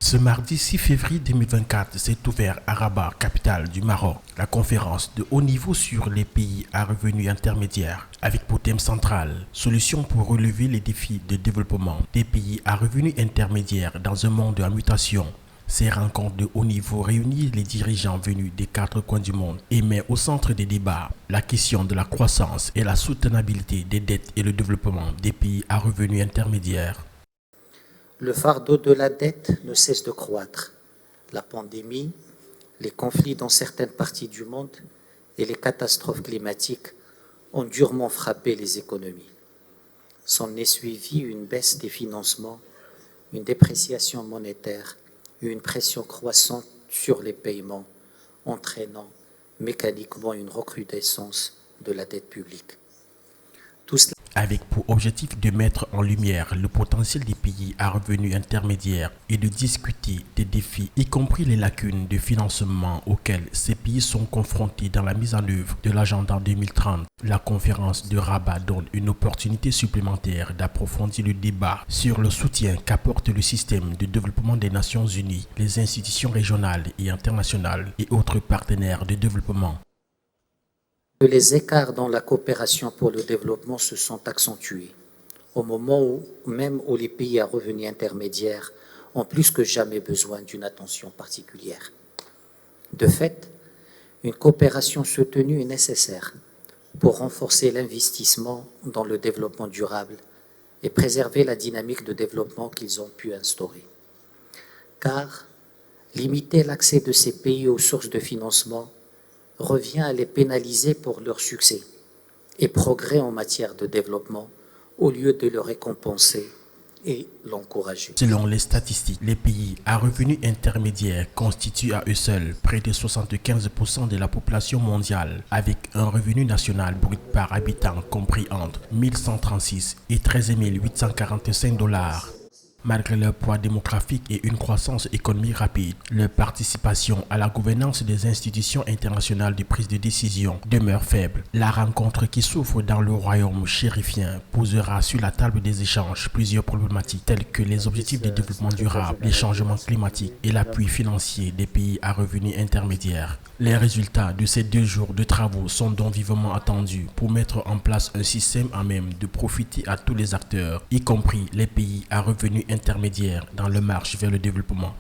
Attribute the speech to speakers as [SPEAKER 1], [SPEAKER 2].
[SPEAKER 1] Ce mardi 6 février 2024 s'est ouvert à Rabat, capitale du Maroc, la conférence de haut niveau sur les pays à revenus intermédiaires, avec pour thème central « Solutions pour relever les défis de développement des pays à revenus intermédiaires dans un monde en mutation ». Ces rencontres de haut niveau réunissent les dirigeants venus des quatre coins du monde et met au centre des débats la question de la croissance et la soutenabilité des dettes et le développement des pays à revenus intermédiaires.
[SPEAKER 2] Le fardeau de la dette ne cesse de croître. La pandémie, les conflits dans certaines parties du monde et les catastrophes climatiques ont durement frappé les économies. S'en est suivi une baisse des financements, une dépréciation monétaire et une pression croissante sur les paiements, entraînant mécaniquement une recrudescence de la dette publique. Tout cela
[SPEAKER 1] avec pour objectif de mettre en lumière le potentiel des pays à revenus intermédiaires et de discuter des défis, y compris les lacunes de financement auxquelles ces pays sont confrontés dans la mise en œuvre de l'agenda 2030. La conférence de Rabat donne une opportunité supplémentaire d'approfondir le débat sur le soutien qu'apporte le système de développement des Nations Unies, les institutions régionales et internationales et autres partenaires de développement.
[SPEAKER 2] Les écarts dans la coopération pour le développement se sont accentués, au moment où les pays à revenus intermédiaires ont plus que jamais besoin d'une attention particulière. De fait, une coopération soutenue est nécessaire pour renforcer l'investissement dans le développement durable et préserver la dynamique de développement qu'ils ont pu instaurer. Car limiter l'accès de ces pays aux sources de financement revient à les pénaliser pour leur succès et progrès en matière de développement au lieu de le récompenser et l'encourager.
[SPEAKER 1] Selon les statistiques, les pays à revenus intermédiaires constituent à eux seuls près de 75% de la population mondiale, avec un revenu national brut par habitant compris entre 1136 et 13 845 $. Malgré leur poids démographique et une croissance économique rapide, leur participation à la gouvernance des institutions internationales de prise de décision demeure faible. La rencontre qui s'ouvre dans le royaume chérifien posera sur la table des échanges plusieurs problématiques telles que les objectifs de développement durable, les changements climatiques et l'appui financier des pays à revenus intermédiaires. Les résultats de ces 2 jours de travaux sont donc vivement attendus pour mettre en place un système à même de profiter à tous les acteurs, y compris les pays à revenus intermédiaires dans leur marche vers le développement.